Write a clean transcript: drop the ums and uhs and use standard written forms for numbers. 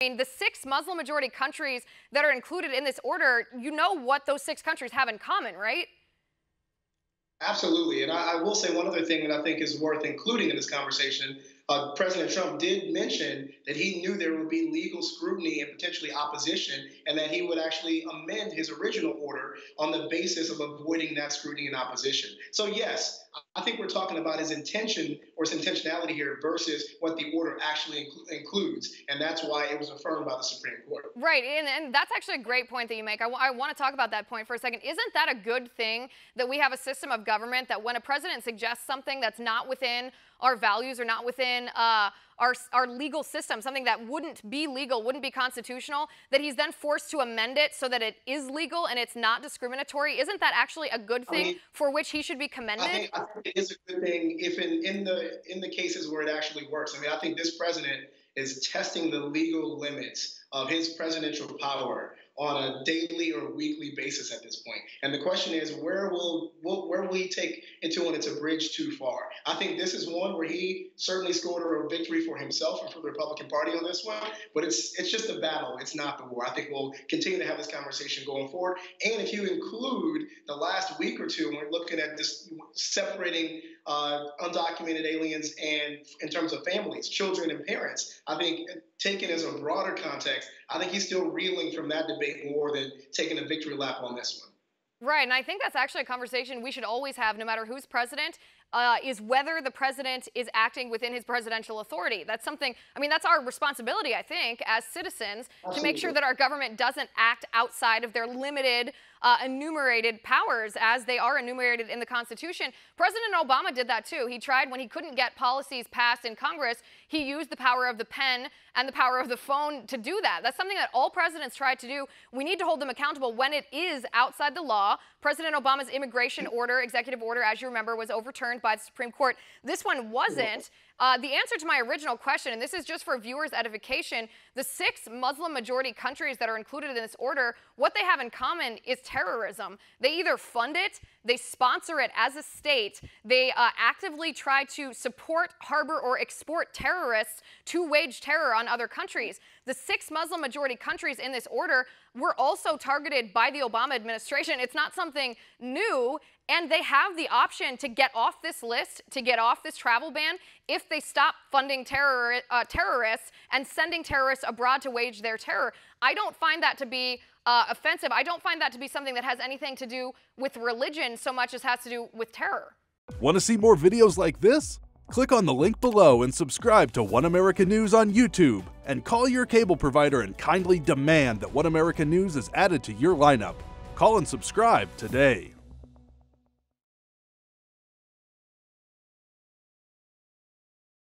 I mean, the 6 Muslim majority countries that are included in this order, you know what those 6 countries have in common, right? Absolutely. And I will say one other thing that I think is worth including in this conversation. President Trump did mention that he knew there would be legal scrutiny and potentially opposition, and that he would actually amend his original order on the basis of avoiding that scrutiny and opposition. So, yes, I think we're talking about his intention or his intentionality here versus what the order actually includes. And that's why it was affirmed by the Supreme Court. Right, and that's actually a great point that you make. I want to talk about that point for a second. Isn't that a good thing that we have a system of government that when a president suggests something that's not within our values or not within our legal system, something that wouldn't be legal, wouldn't be constitutional, that he's then forced to amend it so that it is legal and it's not discriminatory? Isn't that actually a good thing for which he should be commended? I think it is a good thing if in the cases where it actually works. I mean, I think this president is testing the legal limits of his presidential power on a daily or weekly basis at this point. And the question is, where will he take it to when it's a bridge too far? I think this is one where he certainly scored a victory for himself and for the Republican Party on this one, but it's just a battle. It's not the war. I think we'll continue to have this conversation going forward. And if you include the last week or two, when we're looking at this separating undocumented aliens and in terms of families, children and parents, I think taken as a broader context, I think he's still reeling from that debate more than taking a victory lap on this one. Right, and I think that's actually a conversation we should always have, no matter who's president, is whether the president is acting within his presidential authority. That's something, I mean, that's our responsibility, I think, as citizens, to make sure that our government doesn't act outside of their limited enumerated powers as they are enumerated in the Constitution. President Obama did that too. He tried, when he couldn't get policies passed in Congress, he used the power of the pen and the power of the phone to do that. That's something that all presidents try to do. We need to hold them accountable when it is outside the law. President Obama's immigration order, executive order, as you remember, was overturned by the Supreme Court. This one wasn't. The answer to my original question, and this is just for viewers' edification, the 6 Muslim majority countries that are included in this order, what they have in common is terrorism. They either fund it, they sponsor it as a state, they actively try to support, harbor, or export terrorists to wage terror on other countries. The 6 Muslim majority countries in this order were also targeted by the Obama administration. It's not something new. And they have the option to get off this list, to get off this travel ban, if they stop funding terrorists and sending terrorists abroad to wage their terror. I don't find that to be offensive. I don't find that to be something that has anything to do with religion so much as has to do with terror. Want to see more videos like this? Click on the link below and subscribe to One American News on YouTube. And call your cable provider and kindly demand that One American News is added to your lineup. Call and subscribe today.